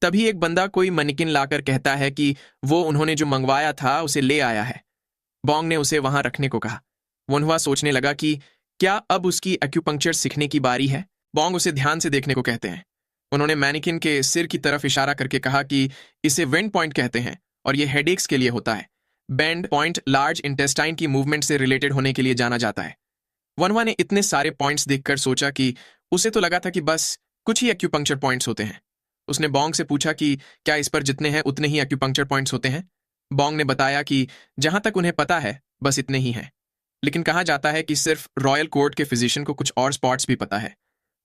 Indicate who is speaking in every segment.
Speaker 1: तभी एक बंदा कोई मैनिकिन लाकर कहता है कि वो उन्होंने जो मंगवाया था उसे ले आया है। बॉन्ग ने उसे वहां रखने को कहा। वनहुआ सोचने लगा कि क्या अब उसकी एक्यूपंक्चर सीखने की बारी है। बॉन्ग उसे ध्यान से देखने को कहते हैं। उन्होंने मैनिकिन के सिर की तरफ इशारा करके कहा कि इसे वेंड पॉइंट कहते हैं और ये हेडेक्स के लिए होता है। बेंड पॉइंट लार्ज इंटेस्टाइन की मूवमेंट से रिलेटेड होने के लिए जाना जाता है। वनहुआ ने इतने सारे पॉइंट्स देखकर सोचा कि उसे तो लगा था कि बस कुछ ही एक्यूपंक्चर पॉइंट्स होते हैं। उसने बॉन्ग से पूछा कि क्या इस पर जितने हैं उतने ही एक्यूपंक्चर पॉइंट्स होते हैं। बॉन्ग ने बताया कि जहां तक उन्हें पता है बस इतने ही हैं, लेकिन कहा जाता है कि सिर्फ रॉयल कोर्ट के फिजिशियन को कुछ और स्पॉट्स भी पता है।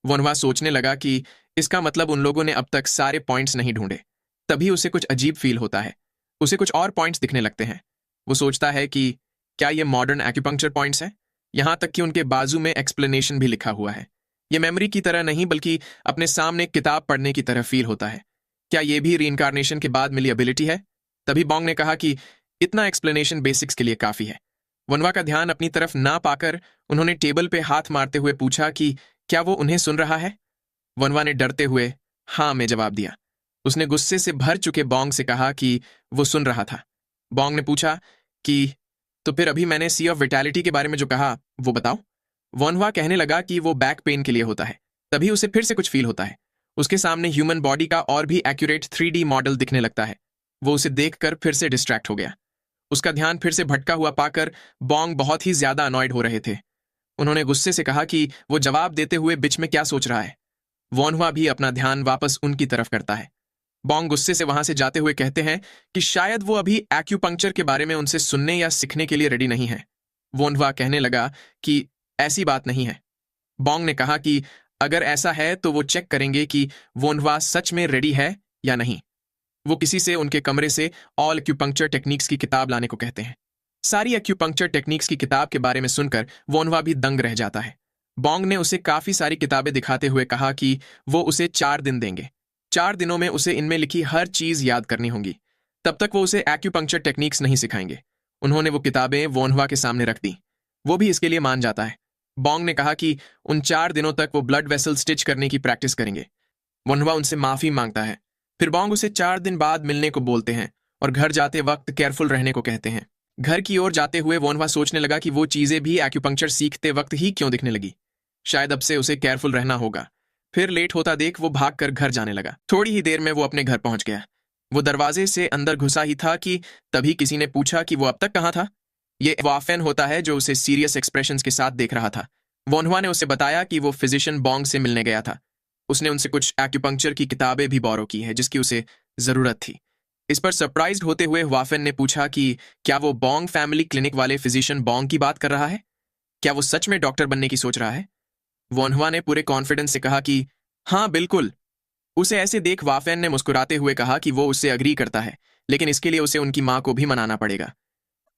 Speaker 1: वनहुआ सोचने लगा कि इसका मतलब उन लोगों ने अब तक सारे पॉइंट्स नहीं ढूंढे। तभी उसे कुछ अजीब फील होता है। उसे कुछ और पॉइंट्स दिखने लगते हैं। वो सोचता है कि क्या ये मॉडर्न एक्यूपंक्चर पॉइंट्स हैं, यहां तक कि उनके बाजू में एक्सप्लेनेशन भी लिखा हुआ है। ये मेमोरी की तरह नहीं बल्कि अपने सामने किताब पढ़ने की तरह फील होता है। क्या ये भी रीइंकारनेशन के बाद मिली एबिलिटी है? तभी बॉन्ग ने कहा कि इतना एक्सप्लेनेशन बेसिक्स के लिए काफी है। वनहुआ का ध्यान अपनी तरफ ना पाकर उन्होंने टेबल पे हाथ मारते हुए पूछा कि क्या वो उन्हें सुन रहा है। वनहुआ ने डरते हुए हाँ में जवाब दिया। उसने गुस्से से भर चुके बॉन्ग से कहा कि वो सुन रहा था। बॉन्ग ने पूछा कि तो फिर अभी मैंने सी ऑफ विटैलिटी के बारे में जो कहा वो बताओ। वनहुआ कहने लगा कि वो बैक पेन के लिए होता है। तभी उसे फिर से कुछ फील होता है। उसके सामने ह्यूमन बॉडी का और भी एक्यूरेट 3D मॉडल दिखने लगता है। वो उसे देखकर फिर से डिस्ट्रैक्ट हो गया। उसका ध्यान फिर से भटका हुआ पाकर बॉन्ग बहुत ही ज्यादा अनॉयड हो रहे थे। उन्होंने गुस्से से कहा कि वो जवाब देते हुए बीच में क्या सोच रहा है। वनहुआ भी अपना ध्यान वापस उनकी तरफ करता है। बॉन्ग गुस्से से वहां से जाते हुए कहते हैं कि शायद वो अभी एक्यूपंक्चर के बारे में उनसे सुनने या सीखने के लिए रेडी नहीं है। वनहुआ कहने लगा कि ऐसी बात नहीं है। बॉन्ग ने कहा कि अगर ऐसा है तो वो चेक करेंगे कि वनहुआ सच में रेडी है या नहीं। वो किसी से उनके कमरे से ऑल एक्यूपंक्चर टेक्निक्स की किताब लाने को कहते हैं। सारी एक्यूपंक्चर टेक्निक्स की किताब के बारे में सुनकर वनहुआ भी दंग रह जाता है। बॉन्ग ने उसे काफी सारी किताबें दिखाते हुए कहा कि वो उसे 4 दिन देंगे। 4 दिनों में उसे इनमें लिखी हर चीज याद करनी होगी। तब तक वो उसे एक्यूपंक्चर टेक्निक्स नहीं सिखाएंगे। उन्होंने वो किताबें वनहुआ के सामने रख दी। वो भी इसके लिए मान जाता है। बॉन्ग ने कहा कि उन 4 दिनों तक वो ब्लड वेसल स्टिच करने की प्रैक्टिस करेंगे। वनहुआ उनसे माफी मांगता है। फिर बॉन्ग उसे 4 दिन बाद मिलने को बोलते हैं और घर जाते वक्त केयरफुल रहने को कहते हैं। घर की ओर जाते हुए वनहुआ सोचने लगा कि वो चीजें भी एक्यूपंक्चर सीखते वक्त ही क्यों दिखने लगी। शायद अब से उसे केयरफुल रहना होगा। फिर लेट होता देख वो भागकर घर जाने लगा। थोड़ी ही देर में वो अपने घर पहुंच गया। वो दरवाजे से अंदर घुसा ही था कि तभी किसी ने पूछा कि वो अब तक कहाँ था। ये वाफेन होता है जो उसे सीरियस एक्सप्रेशंस के साथ देख रहा था। वनहुआ ने उसे बताया कि वो फिजिशियन बॉन्ग से मिलने गया था। उसने उनसे कुछ एक्यूपंक्चर की किताबें भी बोरो की है जिसकी उसे जरूरत थी। इस पर सरप्राइज्ड होते हुए वाफेन ने पूछा कि क्या वो बॉन्ग फैमिली क्लिनिक वाले फिजिशियन बॉन्ग की बात कर रहा है। क्या वो सच में डॉक्टर बनने की सोच रहा है। वनहुआ ने पूरे कॉन्फिडेंस से कहा कि हाँ बिल्कुल। उसे ऐसे देख वाफेन ने मुस्कुराते हुए कहा कि वो उससे अग्री करता है, लेकिन इसके लिए उसे उनकी मां को भी मनाना पड़ेगा।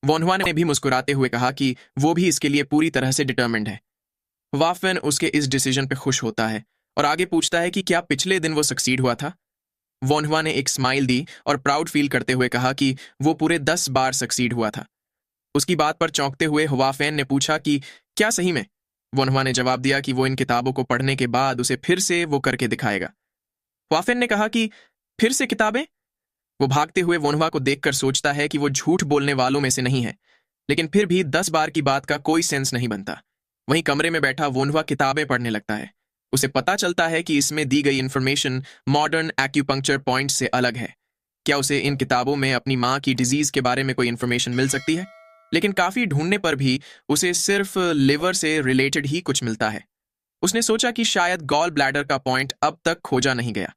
Speaker 1: वनहुआ ने भी मुस्कुराते हुए कहा कि वो भी इसके लिए पूरी तरह से डिटर्मिन्ड है। वाफेन उसके इस डिसीजन पे खुश होता है और आगे पूछता है कि क्या पिछले दिन वो सक्सीड हुआ था। वनहुआ ने एक स्माइल दी और प्राउड फील करते हुए कहा कि वो पूरे 10 बार सक्सीड हुआ था। उसकी बात पर चौंकते हुए वाफेन ने पूछा कि क्या सही में। वनहुआ ने जवाब दिया कि वो इन किताबों को पढ़ने के बाद उसे फिर से वो करके दिखाएगा। वाफेन ने कहा कि फिर से किताबें। वो भागते हुए वनहुआ को देखकर सोचता है कि वो झूठ बोलने वालों में से नहीं है, लेकिन फिर भी 10 बार की बात का कोई सेंस नहीं बनता। वहीं कमरे में बैठा वनहुआ किताबें पढ़ने लगता है। उसे पता चलता है कि इसमें दी गई इंफॉर्मेशन मॉडर्न एक्यूपंक्चर पॉइंट से अलग है। क्या उसे इन किताबों में अपनी मां की डिजीज के बारे में कोई इंफॉर्मेशन मिल सकती है, लेकिन काफी ढूंढने पर भी उसे सिर्फ लिवर से रिलेटेड ही कुछ मिलता है। उसने सोचा कि शायद गॉल ब्लैडर का पॉइंट अब तक खोजा नहीं गया,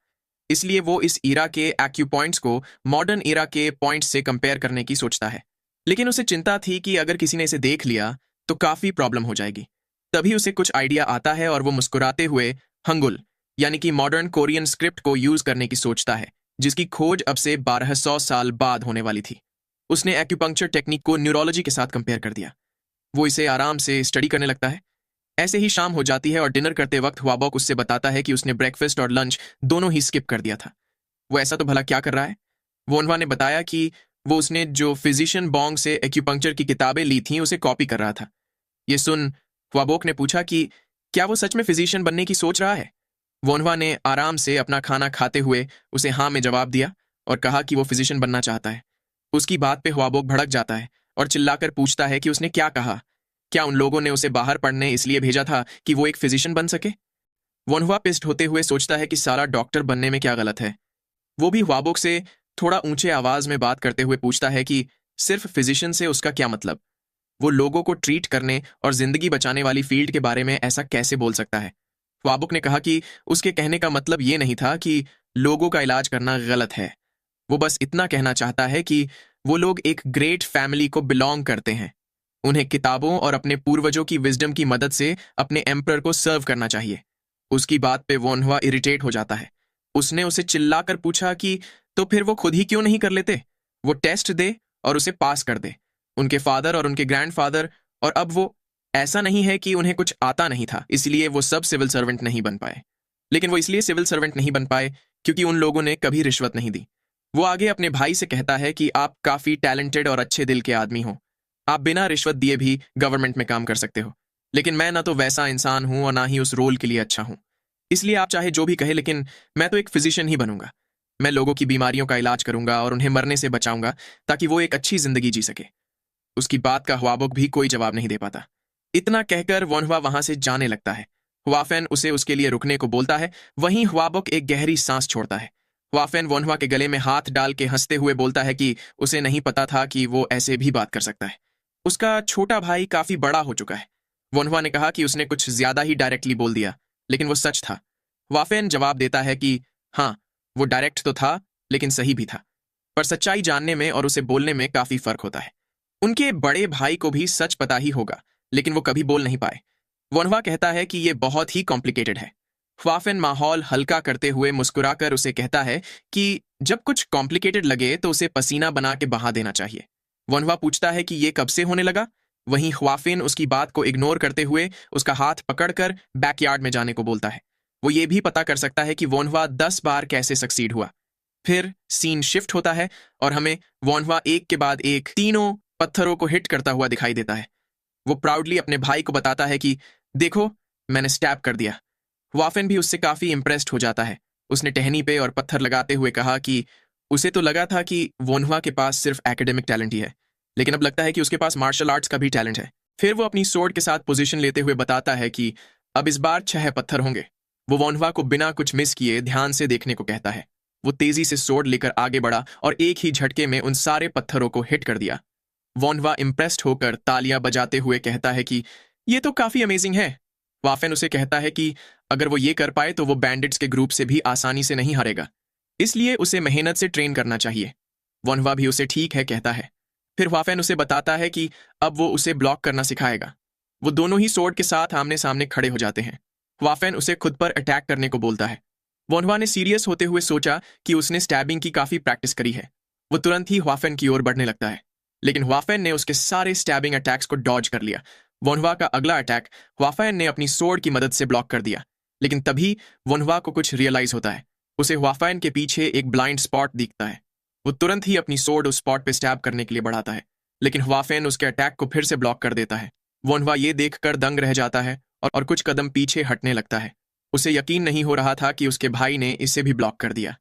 Speaker 1: इसलिए वो इस ईरा के एक्यूपॉइंट्स को मॉडर्न ईरा के पॉइंट्स से कंपेयर करने की सोचता है। लेकिन उसे चिंता थी कि अगर किसी ने इसे देख लिया तो काफी प्रॉब्लम हो जाएगी। तभी उसे कुछ आइडिया आता है और वो मुस्कुराते हुए हंगुल यानी कि मॉडर्न कोरियन स्क्रिप्ट को यूज करने की सोचता है, जिसकी खोज अब से 1200 साल बाद होने वाली थी। उसने एक्यूपंक्चर टेक्निक को न्यूरोलॉजी के साथ कंपेयर कर दिया। वो इसे आराम से स्टडी करने लगता है। ऐसे ही शाम हो जाती है और डिनर करते वक्त हुआबॉक उससे बताता है कि उसने ब्रेकफास्ट और लंच दोनों ही स्किप कर दिया था। वो ऐसा तो भला क्या कर रहा है। वनहुआ ने बताया कि वो उसने जो फिजिशियन बॉन्ग से एक्यूपंक्चर की किताबें ली थीं उसे कॉपी कर रहा था। ये सुन हुआबॉक ने पूछा कि क्या वो सच में फिजिशियन बनने की सोच रहा है। वोनवा ने आराम से अपना खाना खाते हुए उसे हाँ में जवाब दिया और कहा कि वो फिजिशियन बनना चाहता है। उसकी बात पे हुआबोक भड़क जाता है और चिल्लाकर पूछता है कि उसने क्या कहा। क्या उन लोगों ने उसे बाहर पढ़ने इसलिए भेजा था कि वो एक फिजिशियन बन सके? वोनवा पिस्ट होते हुए सोचता है कि सारा डॉक्टर बनने में क्या गलत है। वो भी हुआबोक से थोड़ा ऊंचे आवाज में बात करते हुए पूछता है कि सिर्फ फिजिशियन से उसका क्या मतलब? वो लोगों को ट्रीट करने और जिंदगी बचाने वाली फील्ड के बारे में ऐसा कैसे बोल सकता है? ख्वाबुक ने कहा कि उसके कहने का मतलब ये नहीं था कि लोगों का इलाज करना गलत है। वो बस इतना कहना चाहता है कि वो लोग एक ग्रेट फैमिली को बिलोंग करते हैं। उन्हें किताबों और अपने पूर्वजों की विजडम की मदद से अपने एम्परर को सर्व करना चाहिए। उसकी बात पे वोनहुआ इरिटेट हो जाता है। उसने उसे चिल्लाकर पूछा कि तो फिर वो खुद ही क्यों नहीं कर लेते? वो टेस्ट दे और उसे पास कर दे। उनके फादर और उनके ग्रैंडफादर और अब वो, ऐसा नहीं है कि उन्हें कुछ आता नहीं था इसलिए वो सब सिविल सर्वेंट नहीं बन पाए, लेकिन वो इसलिए सिविल सर्वेंट नहीं बन पाए क्योंकि उन लोगों ने कभी रिश्वत नहीं दी। वो आगे अपने भाई से कहता है कि आप काफी टैलेंटेड और अच्छे दिल के आदमी हो। आप बिना रिश्वत दिए भी गवर्नमेंट में काम कर सकते हो, लेकिन मैं ना तो वैसा इंसान हूं और ना ही उस रोल के लिए अच्छा हूं। इसलिए आप चाहे जो भी कहे, लेकिन मैं तो एक फिजिशियन ही बनूंगा। मैं लोगों की बीमारियों का इलाज करूंगा और उन्हें मरने से बचाऊंगा ताकि वो एक अच्छी जिंदगी जी सके। उसकी बात का हुआबुक भी कोई जवाब नहीं दे पाता। इतना कहकर वोनहुआ वहां से जाने लगता है। हुआफेन उसे उसके लिए रुकने को बोलता है। वहीं हुआबुक एक गहरी सांस छोड़ता है। हुआफेन वोनहुआ के गले में हाथ डाल के हंसते हुए बोलता है कि उसे नहीं पता था कि वो ऐसे भी बात कर सकता है। उसका छोटा भाई काफी बड़ा हो चुका है। वोनहुआ ने कहा कि उसने कुछ ज्यादा ही डायरेक्टली बोल दिया, लेकिन वो सच था। हुआफेन जवाब देता है कि हाँ, वो डायरेक्ट तो था लेकिन सही भी था। पर सच्चाई जानने में और उसे बोलने में काफी फर्क होता है। उनके बड़े भाई को भी सच पता ही होगा, लेकिन वो कभी बोल नहीं पाए। वोनहुआ कहता है कि ये बहुत ही कॉम्प्लिकेटेड है। ख्वाफिन माहौल हल्का करते हुए मुस्कुराकर उसे कहता है कि जब कुछ कॉम्प्लिकेटेड लगे तो उसे पसीना बना के बहा देना चाहिए। वोनहुआ पूछता है कि ये कब से होने लगा। वहीं ख्वाफिन उसकी बात को इग्नोर करते हुए उसका हाथ पकड़कर बैकयार्ड में जाने को बोलता है। वो ये भी पता कर सकता है कि वोनहुआ 10 बार कैसे सक्सीड हुआ। फिर सीन शिफ्ट होता है और हमें वोनहुआ एक के बाद एक तीनों पत्थरों को हिट करता हुआ दिखाई देता है। वो प्राउडली अपने भाई को बताता है कि देखो, मैंने स्टैब कर दिया। वाफिन भी उससे काफी इंप्रेस्ड हो जाता है। उसने टहनी पे और पत्थर लगाते हुए कहा कि उसे तो लगा था कि वोनहुआ के पास सिर्फ एकेडमिक टैलेंट ही है, लेकिन अब लगता है कि उसके पास मार्शल आर्ट्स का भी टैलेंट है। फिर वो अपनी स्वॉर्ड के साथ पोजीशन लेते हुए बताता है कि अब इस बार 6 पत्थर होंगे। वो वोनहुआ को बिना कुछ मिस किए ध्यान से देखने को कहता है। वो तेजी से स्वॉर्ड लेकर आगे बढ़ा और एक ही झटके में उन सारे पत्थरों को हिट कर दिया। वोनहुआ इम्प्रेस्ड होकर तालियां बजाते हुए कहता है कि ये तो काफी अमेजिंग है। वाफेन उसे कहता है कि अगर वो ये कर पाए तो वो बैंडिट्स के ग्रुप से भी आसानी से नहीं हारेगा, इसलिए उसे मेहनत से ट्रेन करना चाहिए। वोनहुआ भी उसे ठीक है कहता है। फिर वाफेन उसे बताता है कि अब वो उसे ब्लॉक करना सिखाएगा। वो दोनों ही सोर्ड के साथ आमने सामने खड़े हो जाते हैं। वाफेन उसे खुद पर अटैक करने को बोलता है। वोनहुआ ने सीरियस होते हुए सोचा कि उसने स्टैबिंग की काफी प्रैक्टिस करी है। वो तुरंत ही वाफेन की ओर बढ़ने लगता है, लेकिन वाफेन ने उसके सारे स्टैबिंग अटैक्स को डॉज कर लिया। वोनहुआ का अगला अटैक वाफेन ने अपनी सोर्ड की मदद से ब्लॉक कर दिया, लेकिन तभी वोनहुआ को कुछ रियलाइज होता है। उसे वाफेन के पीछे एक ब्लाइंड स्पॉट दिखता है। वो तुरंत ही अपनी सोर्ड उस स्पॉट पे स्टैब करने के लिए बढ़ाता है, लेकिन वाफेन उसके अटैक को फिर से ब्लॉक कर देता है। वोनहुआ ये देखकर दंग रह जाता है और कुछ कदम पीछे हटने लगता है। उसे यकीन नहीं हो रहा था कि उसके भाई ने इसे भी ब्लॉक कर दिया।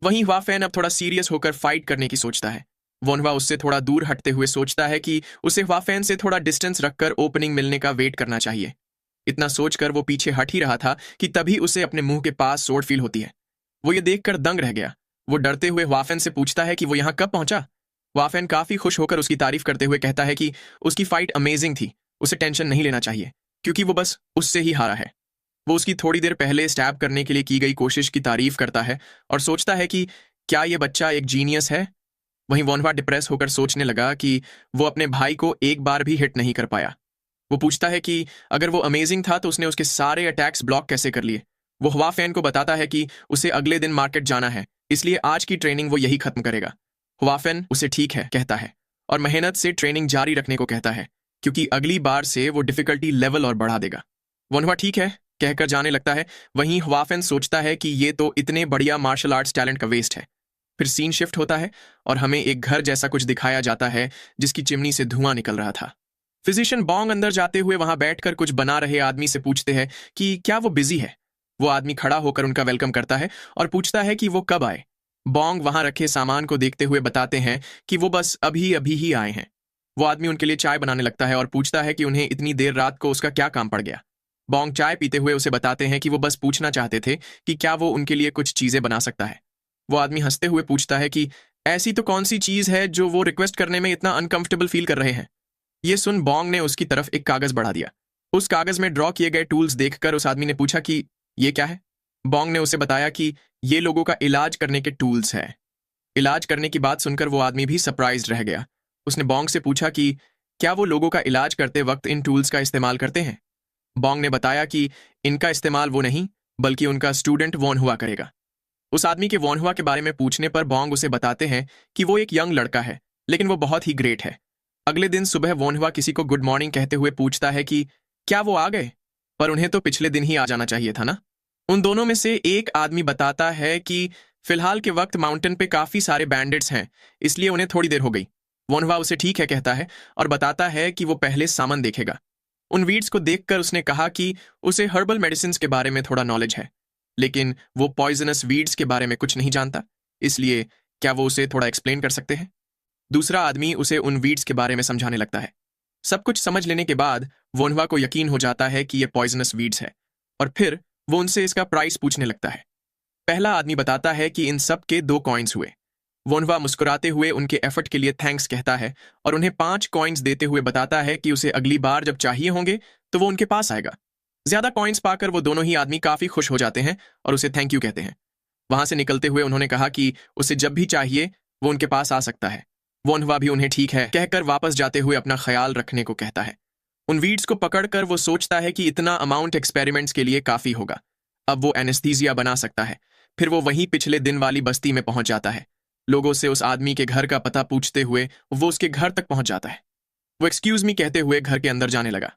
Speaker 1: वहीं वाफेन अब थोड़ा सीरियस होकर फाइट करने की सोचता है। वोनहुआ उससे थोड़ा दूर हटते हुए सोचता है कि उसे वाफेन से थोड़ा डिस्टेंस रखकर ओपनिंग मिलने का वेट करना चाहिए। इतना सोचकर वो पीछे हट ही रहा था कि तभी उसे अपने मुंह के पास सोड फील होती है। वो ये देखकर दंग रह गया। वो डरते हुए वाफेन से पूछता है कि वो यहाँ कब पहुंचा। वाफेन काफी खुश होकर उसकी तारीफ करते हुए कहता है कि उसकी फाइट अमेजिंग थी, उसे टेंशन नहीं लेना चाहिए क्योंकि वो बस उससे ही हारा है। वो उसकी थोड़ी देर पहले स्टैब करने के लिए की गई कोशिश की तारीफ करता है और सोचता है कि क्या ये बच्चा एक जीनियस है। वहीं वोनहुआ डिप्रेस होकर सोचने लगा कि वो अपने भाई को एक बार भी हिट नहीं कर पाया। वो पूछता है कि अगर वो अमेजिंग था तो उसने उसके सारे अटैक्स ब्लॉक कैसे कर लिए। वो हुआफेन को बताता है कि उसे अगले दिन मार्केट जाना है, इसलिए आज की ट्रेनिंग वो यही खत्म करेगा। हुआफेन उसे ठीक है कहता है और मेहनत से ट्रेनिंग जारी रखने को कहता है क्योंकि अगली बार से वो डिफिकल्टी लेवल और बढ़ा देगा। वोनहुआ ठीक है कहकर जाने लगता है। वहीं हुआफेन सोचता है कि ये तो इतने बढ़िया मार्शल आर्ट्स टैलेंट का वेस्ट है। फिर सीन शिफ्ट होता है और हमें एक घर जैसा कुछ दिखाया जाता है जिसकी चिमनी से धुआं निकल रहा था। फिजिशियन बोंग अंदर जाते हुए वहां बैठकर कुछ बना रहे आदमी से पूछते हैं कि क्या वो बिजी है। वो आदमी खड़ा होकर उनका वेलकम करता है और पूछता है कि वो कब आए। बोंग वहां रखे सामान को देखते हुए बताते हैं कि वो बस अभी अभी ही आए हैं। वो आदमी उनके लिए चाय बनाने लगता है और पूछता है कि उन्हें इतनी देर रात को उसका क्या काम पड़ गया। बोंग चाय पीते हुए उसे बताते हैं कि वो बस पूछना चाहते थे कि क्या वो उनके लिए कुछ चीजें बना सकता है। वो आदमी हंसते हुए पूछता है कि ऐसी तो कौन सी चीज है जो वो रिक्वेस्ट करने में इतना अनकंफर्टेबल फील कर रहे हैं। ये सुन बोंग ने उसकी तरफ एक कागज बढ़ा दिया। उस कागज में ड्रॉ किए गए टूल्स देखकर उस आदमी ने पूछा कि ये क्या है। बोंग ने उसे बताया कि ये लोगों का इलाज करने के टूल्स है। इलाज करने की बात सुनकर वो आदमी भी सरप्राइज्ड रह गया। उसने बोंग से पूछा कि क्या वो लोगों का इलाज करते वक्त इन टूल्स का इस्तेमाल करते हैं। बोंग ने बताया कि इनका इस्तेमाल वो नहीं बल्कि उनका स्टूडेंट वॉन हुआ करेगा। उस आदमी के वॉन हुआ के बारे में पूछने पर बोंग उसे बताते हैं कि वो एक यंग लड़का है लेकिन वो बहुत ही ग्रेट है। अगले दिन सुबह वॉन हुआ किसी को गुड मॉर्निंग कहते हुए पूछता है कि क्या वो आ गए, पर उन्हें तो पिछले दिन ही आ जाना चाहिए था ना। उन दोनों में से एक आदमी बताता है कि फिलहाल के वक्त माउंटेन पे काफी सारे बैंडिट्स हैं, इसलिए उन्हें थोड़ी देर हो गई। वॉन हुआ उसे ठीक है कहता है और बताता है कि वो पहले सामान देखेगा। उन वीड्स को देखकर उसने कहा कि उसे हर्बल मेडिसिन के बारे में थोड़ा नॉलेज है, लेकिन वो पॉइजनस वीड्स के बारे में कुछ नहीं जानता, इसलिए क्या वो उसे थोड़ा एक्सप्लेन कर सकते हैं। दूसरा आदमी उसे उन वीड्स के बारे में समझाने लगता है। सब कुछ समझ लेने के बाद वोनवा को यकीन हो जाता है कि ये पॉइजनस वीड्स है और फिर वो उनसे इसका प्राइस पूछने लगता है। पहला आदमी बताता है कि इन सब के 2 कॉइन्स हुए। वोनवा मुस्कुराते हुए उनके एफर्ट के लिए थैंक्स कहता है और उन्हें 5 कॉइन्स देते हुए बताता है कि उसे अगली बार जब चाहिए होंगे तो वो उनके पास आएगा। ज्यादा कॉइन्स पाकर वो दोनों ही आदमी काफी खुश हो जाते हैं और उसे थैंक यू कहते हैं। वहां से निकलते हुए उन्होंने कहा कि उसे जब भी चाहिए वो उनके पास आ सकता है। वोनवा भी उन्हें ठीक है कहकर वापस जाते हुए अपना ख्याल रखने को कहता है। उन वीड्स को पकड़कर वो सोचता है कि इतना अमाउंट एक्सपेरिमेंट्स के लिए काफी होगा। अब वो एनेस्थीसिया बना सकता है। फिर वो वहीं पिछले दिन वाली बस्ती में पहुंच जाता है। लोगों से उस आदमी के घर का पता पूछते हुए वो उसके घर तक पहुंच जाता है। वो एक्सक्यूज मी कहते हुए घर के अंदर जाने लगा।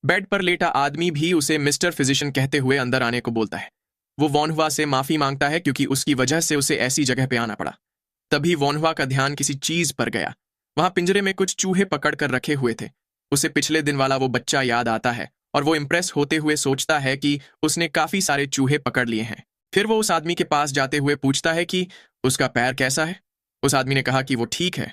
Speaker 1: बेड पर लेटा आदमी भी उसे मिस्टर फिजिशियन कहते हुए अंदर आने को बोलता है। वो वॉनहुआ से माफी मांगता है क्योंकि उसकी वजह से उसे ऐसी जगह पे आना पड़ा। तभी वॉनहुआ का ध्यान किसी चीज पर गया। वहां पिंजरे में कुछ चूहे पकड़ कर रखे हुए थे। उसे पिछले दिन वाला वो बच्चा याद आता है और वो इम्प्रेस होते हुए सोचता है कि उसने काफी सारे चूहे पकड़ लिए हैं। फिर वो उस आदमी के पास जाते हुए पूछता है कि उसका पैर कैसा है। उस आदमी ने कहा कि वो ठीक है।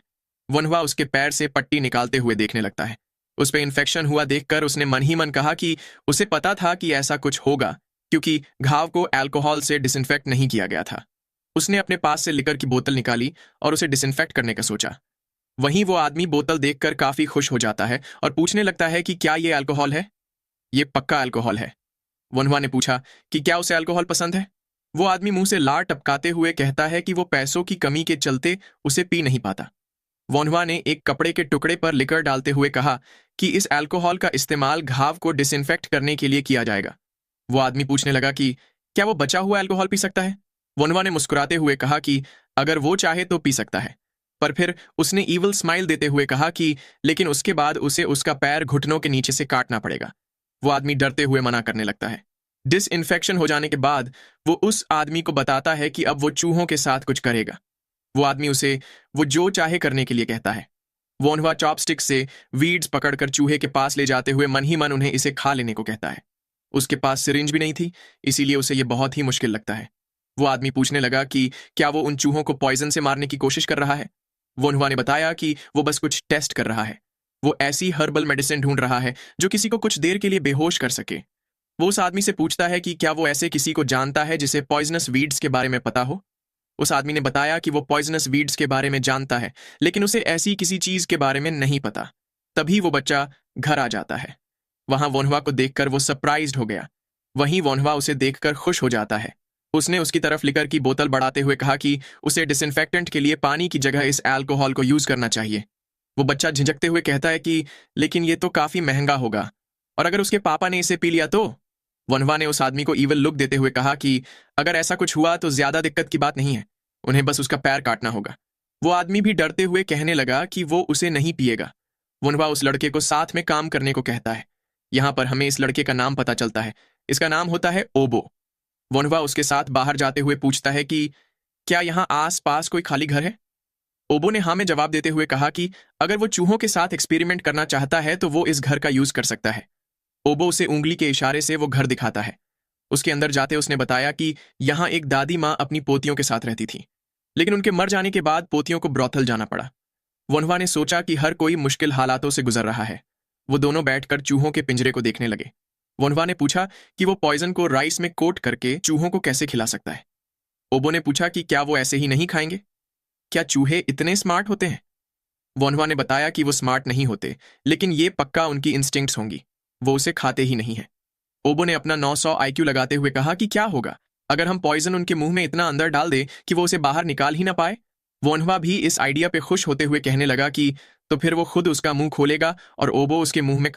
Speaker 1: वॉनहुआ उसके पैर से पट्टी निकालते हुए देखने लगता है। उस पे इन्फेक्शन हुआ देखकर उसने मन ही मन कहा कि उसे पता था कि ऐसा कुछ होगा क्योंकि घाव को अल्कोहल से डिसइंफेक्ट नहीं किया गया था। उसने अपने पास से लिकर की बोतल निकाली और उसे डिसइंफेक्ट करने का सोचा। वहीं वो आदमी बोतल देखकर काफी खुश हो जाता है और पूछने लगता है कि क्या ये अल्कोहल है। ये पक्का अल्कोहल है। वनवा ने पूछा कि क्या उसे अल्कोहल पसंद है। वो आदमी मुंह से लार टपकाते हुए कहता है कि वो पैसों की कमी के चलते उसे पी नहीं पाता। वोनहुआ ने एक कपड़े के टुकड़े पर लिकर डालते हुए कहा कि इस अल्कोहल का इस्तेमाल घाव को डिसइंफेक्ट करने के लिए किया जाएगा। वो आदमी पूछने लगा कि क्या वो बचा हुआ अल्कोहल पी सकता है। वोनहुआ ने मुस्कुराते हुए कहा कि अगर वो चाहे तो पी सकता है, पर फिर उसने ईवल स्माइल देते हुए कहा कि लेकिन उसके बाद उसे उसका पैर घुटनों के नीचे से काटना पड़ेगा। वो आदमी डरते हुए मना करने लगता है। डिसइंफेक्शन हो जाने के बाद वो उस आदमी को बताता है कि अब वो चूहों के साथ कुछ करेगा। वो आदमी उसे वो जो चाहे करने के लिए कहता है। वोनहुआ चॉपस्टिक से वीड्स पकड़कर चूहे के पास ले जाते हुए मन ही मन उन्हें इसे खा लेने को कहता है। उसके पास सिरिंज भी नहीं थी, इसीलिए उसे ये बहुत ही मुश्किल लगता है। वो आदमी पूछने लगा कि क्या वो उन चूहों को पॉइजन से मारने की कोशिश कर रहा है। वोनहुआ ने बताया कि वो बस कुछ टेस्ट कर रहा है। वो ऐसी हर्बल मेडिसिन ढूंढ रहा है जो किसी को कुछ देर के लिए बेहोश कर सके। वो उस आदमी से पूछता है कि क्या वो ऐसे किसी को जानता है जिसे पॉइजनस वीड्स के बारे में पता हो। उस आदमी ने बताया कि वो पॉइजनस वीड्स के बारे में जानता है, लेकिन उसे ऐसी किसी चीज के बारे में नहीं पता। तभी वो बच्चा घर आ जाता है। वहां वोनहुआ को देखकर वो सरप्राइज्ड हो गया। वहीं वोनहुआ उसे देखकर खुश हो जाता है। उसने उसकी तरफ लिकर की बोतल बढ़ाते हुए कहा कि उसे डिसइंफेक्टेंट के लिए पानी की जगह इस अल्कोहल को यूज करना चाहिए। वो बच्चा झिझकते हुए कहता है कि लेकिन ये तो काफी महंगा होगा, और अगर उसके पापा ने इसे पी लिया तो। वनवा ने उस आदमी को ईवल लुक देते हुए कहा कि अगर ऐसा कुछ हुआ तो ज्यादा दिक्कत की बात नहीं है, उन्हें बस उसका पैर काटना होगा। वो आदमी भी डरते हुए कहने लगा कि वो उसे नहीं पिएगा। वनवा उस लड़के को साथ में काम करने को कहता है। यहां पर हमें इस लड़के का नाम पता चलता है। इसका नाम होता है ओबो। वनवा उसके साथ बाहर जाते हुए पूछता है कि क्या यहाँ आस पास कोई खाली घर है। ओबो ने हाँ में जवाब देते हुए कहा कि अगर वो चूहों के साथ एक्सपेरिमेंट करना चाहता है तो वो इस घर का यूज कर सकता है। ओबो उसे उंगली के इशारे से वो घर दिखाता है। उसके अंदर जाते उसने बताया कि यहाँ एक दादी माँ अपनी पोतियों के साथ रहती थी, लेकिन उनके मर जाने के बाद पोतियों को ब्रॉथल जाना पड़ा। वनवा ने सोचा कि हर कोई मुश्किल हालातों से गुजर रहा है। वो दोनों बैठकर चूहों के पिंजरे को देखने लगे। वनवा ने पूछा कि वो पॉइजन को राइस में कोट करके चूहों को कैसे खिला सकता है। ओबो ने पूछा कि क्या वो ऐसे ही नहीं खाएंगे? क्या चूहे इतने स्मार्ट होते हैं? वनवा ने बताया कि वो स्मार्ट नहीं होते, लेकिन ये पक्का उनकी इंस्टिंक्ट्स होंगी। वो उसे खाते ही नहीं है। ओबो ने अपना 900 आईक्यू लगाते हुए कहा कि क्या होगा अगर हम पॉइजन उनके मुंह में इतना अंदर डाल दे कि वो उसे बाहर निकाल ही ना पाए। वोन्हवा भी इस आइडिया पे खुश होते हुए कहने लगा कि तो फिर वो खुद उसका मुंह खोलेगा और ओबो उसके मुंह में